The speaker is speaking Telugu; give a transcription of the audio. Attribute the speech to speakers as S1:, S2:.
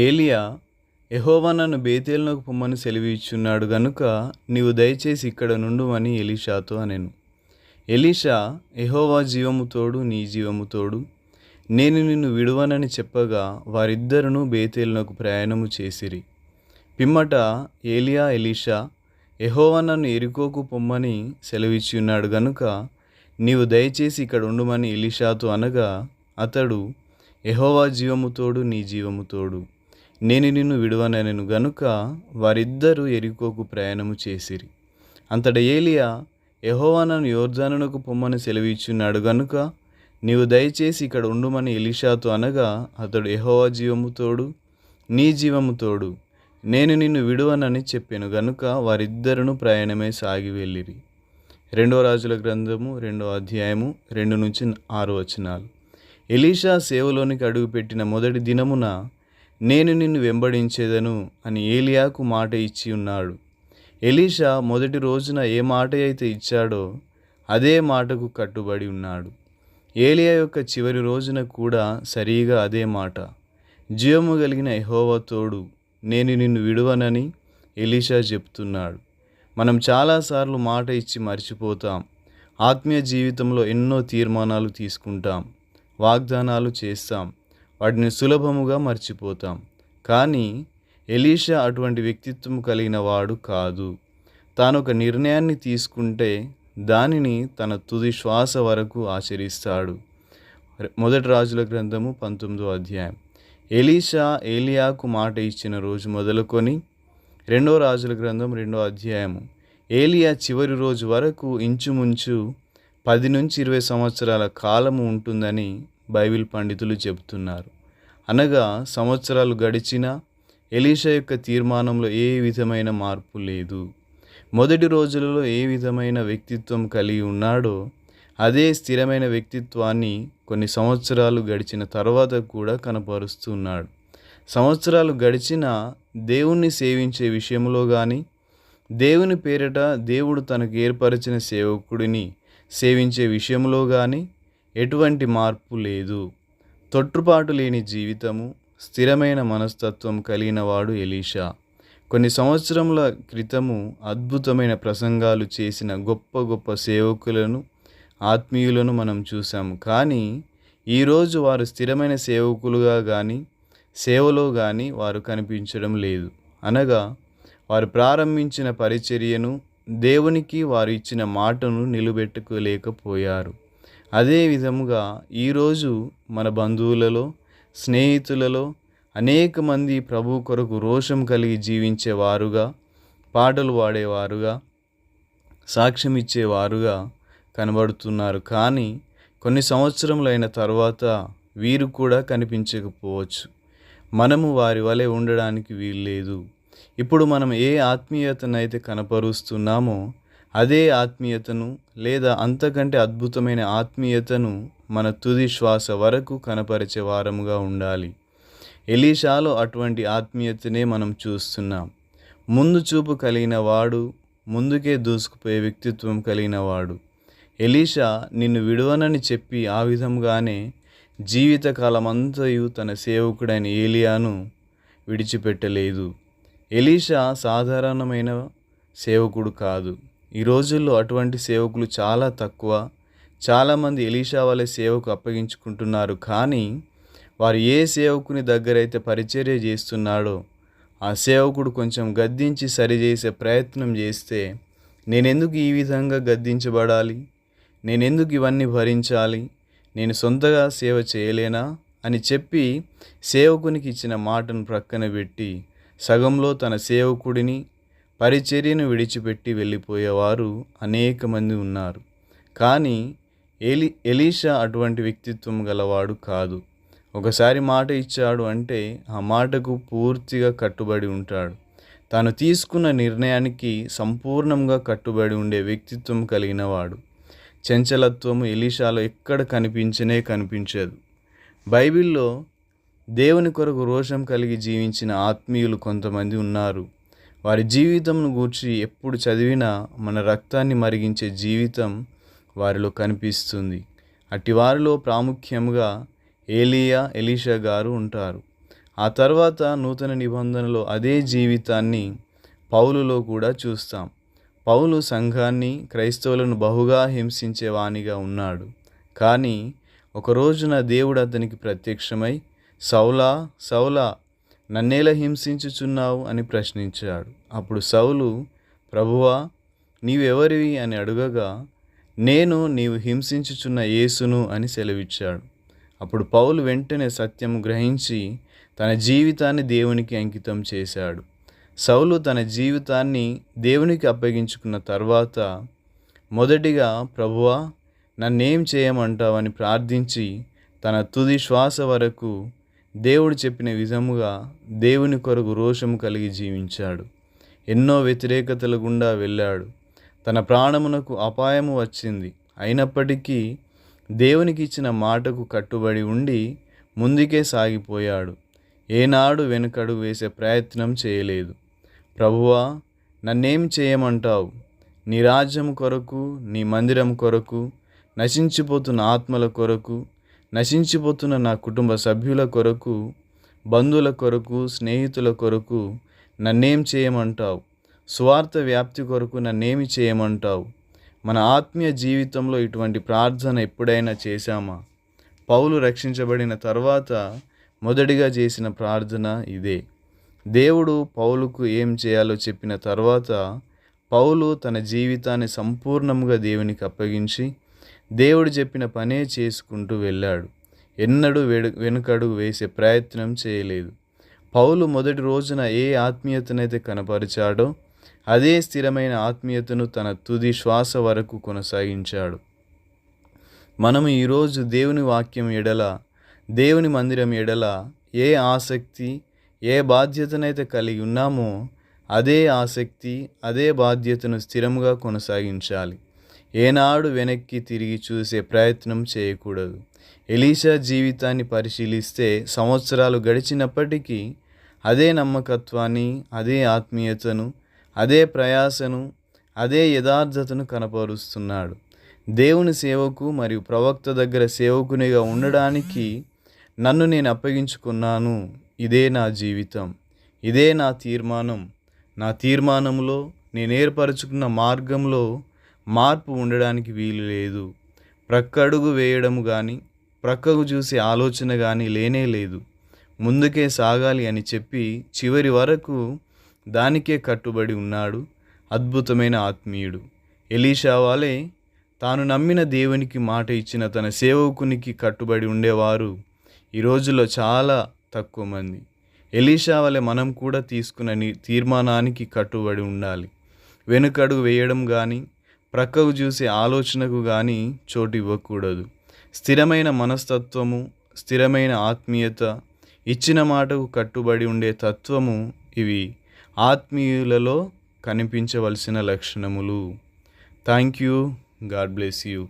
S1: ఏలియా, యెహోవా నన్ను బేతేలునకు పొమ్మని సెలవిచ్చున్నాడు గనుక నీవు దయచేసి ఇక్కడ నుండుమని ఎలీషాతో అనెను. ఎలీషా, యెహోవా జీవము తోడు, నీ జీవము తోడు, నేను నిన్ను విడువనని చెప్పగా వారిద్దరును బేతేలునకు ప్రయాణము చేసిరి. పిమ్మట ఏలియా ఎలీషా, యెహోవా నన్ను యెరికోకు పొమ్మని సెలవిచ్చున్నాడు గనుక నీవు దయచేసి ఇక్కడ ఉండుమని ఎలీషాతో అనగా అతడు, యెహోవా జీవము తోడు, నీ జీవము తోడు, నేను నిన్ను విడువనెను గనుక వారిద్దరూ యెరికోకు ప్రయాణము చేసిరి. అంతట ఏలియా, యెహోవా నన్ను యొర్దానునకు పొమ్మని సెలవిచ్చున్నాడు గనుక నీవు దయచేసి ఇక్కడ ఉండుమని ఎలీషాతో అనగా అతడు, యెహోవా జీవము తోడు, నీ జీవము తోడు, నేను నిన్ను విడువనని చెప్పెను గనుక వారిద్దరును ప్రయాణమై సాగి వెళ్ళిరి. 2 రాజుల గ్రంథము 2వ అధ్యాయము 2-6 వచనాలు. ఎలీషా సేవలోనికి అడుగుపెట్టిన మొదటి దినమున నేను నిన్ను వెంబడించేదను అని ఏలియాకు మాట ఇచ్చి ఉన్నాడు. ఎలీషా మొదటి రోజున ఏ మాట అయితే ఇచ్చాడో అదే మాటకు కట్టుబడి ఉన్నాడు. ఏలియా యొక్క చివరి రోజున కూడా సరిగా అదే మాట, జీవము కలిగిన యెహోవా తోడు, నేను నిన్ను విడువనని ఎలీషా చెప్తున్నాడు. మనం చాలాసార్లు మాట ఇచ్చి మర్చిపోతాం. ఆత్మీయ జీవితంలో ఎన్నో తీర్మానాలు తీసుకుంటాం, వాగ్దానాలు చేస్తాం, వాటిని సులభముగా మర్చిపోతాం. కానీ ఎలీషా అటువంటి వ్యక్తిత్వం కలిగిన వాడు కాదు. తాను ఒక నిర్ణయాన్ని తీసుకుంటే దానిని తన తుది శ్వాస వరకు ఆచరిస్తాడు. 1 రాజుల గ్రంథము 19వ అధ్యాయం. ఎలీషా ఏలియాకు మాట ఇచ్చిన రోజు మొదలుకొని 2 రాజుల గ్రంథం 2వ అధ్యాయము ఏలియా చివరి రోజు వరకు ఇంచుమించు 10-20 సంవత్సరాల కాలము ఉంటుందని బైబిల్ పండితులు చెబుతున్నారు. అనగా సంవత్సరాలు గడిచినా ఎలీషా యొక్క తీర్మానంలో ఏ విధమైన మార్పు లేదు. మొదటి రోజులలో ఏ విధమైన వ్యక్తిత్వం కలిగి ఉన్నాడో అదే స్థిరమైన వ్యక్తిత్వాన్ని కొన్ని సంవత్సరాలు గడిచిన తర్వాత కూడా కనపరుస్తున్నాడు. సంవత్సరాలు గడిచినా దేవుణ్ణి సేవించే విషయంలో కానీ, దేవుని పేరిట దేవుడు తనకు ఏర్పరిచిన సేవకుడిని సేవించే విషయంలో కానీ ఎటువంటి మార్పు లేదు. తొట్టుపాటు లేని జీవితము, స్థిరమైన మనస్తత్వం కలిగిన వాడు ఎలీషా. కొన్ని సంవత్సరముల క్రితము అద్భుతమైన ప్రసంగాలు చేసిన గొప్ప గొప్ప సేవకులను, ఆత్మీయులను మనం చూసాము. కానీ ఈరోజు వారు స్థిరమైన సేవకులుగా కానీ సేవలో కానీ వారు కనిపించడం లేదు. అనగా వారు ప్రారంభించిన పరిచర్యను, దేవునికి వారు ఇచ్చిన మాటను నిలబెట్టుకోలేకపోయారు. అదే విధముగా ఈరోజు మన బంధువులలో, స్నేహితులలో అనేక మంది ప్రభు కొరకు రోషం కలిగి జీవించేవారుగా, పాటలు పాడేవారుగా, సాక్ష్యం ఇచ్చేవారుగా కనబడుతున్నారు. కానీ కొన్ని సంవత్సరములైన తర్వాత వీరు కూడా కనిపించకపోవచ్చు. మనము వారి వలె ఉండడానికి వీల్లేదు. ఇప్పుడు మనం ఏ ఆత్మీయతనైతే కనపరుస్తున్నామో అదే ఆత్మీయతను లేదా అంతకంటే అద్భుతమైన ఆత్మీయతను మన తుది శ్వాస వరకు కనపరిచే వారముగా ఉండాలి. ఎలీషాలో అటువంటి ఆత్మీయతనే మనం చూస్తున్నాం. ముందు చూపు కలిగిన వాడు, ముందుకే దూసుకుపోయే వ్యక్తిత్వం కలిగిన వాడు. ఎలీషా నిన్ను విడువనని చెప్పి ఆ విధంగానే జీవితకాలమంతయు తన సేవకుడైన ఏలియాను విడిచిపెట్టలేదు. ఎలీషా సాధారణమైన సేవకుడు కాదు. ఈ రోజుల్లో అటువంటి సేవకులు చాలా తక్కువ. చాలామంది ఎలీషా వలె సేవకు అప్పగించుకుంటున్నారు. కానీ వారు ఏ సేవకుని దగ్గరైతే పరిచర్య చేస్తున్నాడో ఆ సేవకుడు కొంచెం గద్దించి సరిచేసే ప్రయత్నం చేస్తే, నేనెందుకు ఈ విధంగా గద్దించబడాలి, నేనెందుకు ఇవన్నీ భరించాలి, నేను సొంతగా సేవ చేయలేనా అని చెప్పి సేవకునికి ఇచ్చిన మాటను ప్రక్కన పెట్టి సగంలో తన సేవకుడిని, పరిచర్యను విడిచిపెట్టి వెళ్ళిపోయేవారు అనేక మంది ఉన్నారు. కానీ ఎలీషా అటువంటి వ్యక్తిత్వం గలవాడు కాదు. ఒకసారి మాట ఇచ్చాడు అంటే ఆ మాటకు పూర్తిగా కట్టుబడి ఉంటాడు. తాను తీసుకున్న నిర్ణయానికి సంపూర్ణంగా కట్టుబడి ఉండే వ్యక్తిత్వం కలిగిన వాడు. చంచలత్వము ఎలీషాలో ఎక్కడ కనిపించదు. బైబిల్లో దేవుని కొరకు రోషం కలిగి జీవించిన ఆత్మీయులు కొంతమంది ఉన్నారు. వారి జీవితంను గూర్చి ఎప్పుడు చదివినా మన రక్తాన్ని మరిగించే జీవితం వారిలో కనిపిస్తుంది. అట్టి వారిలో ప్రాముఖ్యంగా ఎలీషా గారు ఉంటారు. ఆ తర్వాత నూతన నిబంధనలో అదే జీవితాన్ని పౌలులో కూడా చూస్తాం. పౌలు సంఘాన్ని, క్రైస్తవులను బహుగా హింసించే వానిగా ఉన్నాడు. కానీ ఒక రోజున దేవుడు అతనికి ప్రత్యక్షమై, సౌలా సౌలా, నన్నేలా హింసించుచున్నావు అని ప్రశ్నించాడు. అప్పుడు సౌలు, ప్రభువా నీవెవరివి అని అడుగగా, నేను నీవు హింసించుచున్న యేసును అని సెలవిచ్చాడు. అప్పుడు పౌలు వెంటనే సత్యము గ్రహించి తన జీవితాన్ని దేవునికి అంకితం చేశాడు. సౌలు తన జీవితాన్ని దేవునికి అప్పగించుకున్న తర్వాత మొదటిగా, ప్రభువా నన్నేం చేయమంటావని ప్రార్థించి తన తుది శ్వాస వరకు దేవుడు చెప్పిన విధముగా దేవుని కొరకు రోషము కలిగి జీవించాడు. ఎన్నో వ్యతిరేకతల గుండా వెళ్ళాడు. తన ప్రాణమునకు అపాయము వచ్చింది. అయినప్పటికీ దేవునికి ఇచ్చిన మాటకు కట్టుబడి ఉండి ముందుకే సాగిపోయాడు. ఏనాడు వెనుకడుగు వేసే ప్రయత్నం చేయలేదు. ప్రభువా నన్నేం చేయమంటావు? నీ రాజ్యం కొరకు, నీ మందిరం కొరకు, నశించిపోతున్న ఆత్మల కొరకు, నశించిపోతున్న నా కుటుంబ సభ్యుల కొరకు, బంధువుల కొరకు, స్నేహితుల కొరకు నన్నేం చేయమంటావు? స్వార్థ వ్యాప్తి కొరకు నన్నేమి చేయమంటావు? మన ఆత్మీయ జీవితంలో ఇటువంటి ప్రార్థన ఎప్పుడైనా చేశామా? పౌలు రక్షించబడిన తర్వాత మొదటిగా చేసిన ప్రార్థన ఇదే. దేవుడు పౌలుకు ఏం చేయాలో చెప్పిన తర్వాత పౌలు తన జీవితాన్ని సంపూర్ణంగా దేవునికి అప్పగించి దేవుడు చెప్పిన పనే చేసుకుంటూ వెళ్ళాడు. ఎన్నడూ వెనుకడుగు వేసే ప్రయత్నం చేయలేదు. పౌలు మొదటి రోజున ఏ ఆత్మీయతనైతే కనపరిచాడో అదే స్థిరమైన ఆత్మీయతను తన తుది శ్వాస వరకు కొనసాగించాడు. మనము ఈరోజు దేవుని వాక్యం ఎడల, దేవుని మందిరం ఎడల ఏ ఆసక్తి, ఏ బాధ్యతనైతే కలిగి ఉన్నామో అదే ఆసక్తి, అదే బాధ్యతను స్థిరంగా కొనసాగించాలి. ఏనాడు వెనక్కి తిరిగి చూసే ప్రయత్నం చేయకూడదు. ఎలీషా జీవితాన్ని పరిశీలిస్తే సంవత్సరాలు గడిచినప్పటికీ అదే నమ్మకత్వాన్ని, అదే ఆత్మీయతను, అదే ప్రయాసను, అదే యథార్థతను కనపరుస్తున్నాడు. దేవుని సేవకు మరియు ప్రవక్త దగ్గర సేవకునిగా ఉండడానికి నన్ను నేను అప్పగించుకున్నాను. ఇదే నా జీవితం, ఇదే నా తీర్మానం. నా తీర్మానంలో, నేను ఏర్పరచుకున్న మార్గంలో మార్పు ఉండడానికి వీలు లేదు. ప్రక్కడుగు వేయడం కానీ, ప్రక్కకు చూసే ఆలోచన కానీ లేనే లేదు. ముందుకే సాగాలి అని చెప్పి చివరి వరకు దానికే కట్టుబడి ఉన్నాడు అద్భుతమైన ఆత్మీయుడు. ఎలీషా వాలే తాను నమ్మిన దేవునికి మాట ఇచ్చిన తన సేవకునికి కట్టుబడి ఉండేవారు ఈ రోజుల్లో చాలా తక్కువ మంది. ఎలీషా వలె మనం కూడా తీసుకున్న తీర్మానానికి కట్టుబడి ఉండాలి. వెనుకడుగు వేయడం కానీ, ప్రక్కకు చూసే ఆలోచనకు కానీ చోటు ఇవ్వకూడదు. స్థిరమైన మనస్తత్వము, స్థిరమైన ఆత్మీయత, ఇచ్చిన మాటకు కట్టుబడి ఉండే తత్వము, ఇవి ఆత్మీయులలో కనిపించవలసిన లక్షణములు. Thank you. God bless you.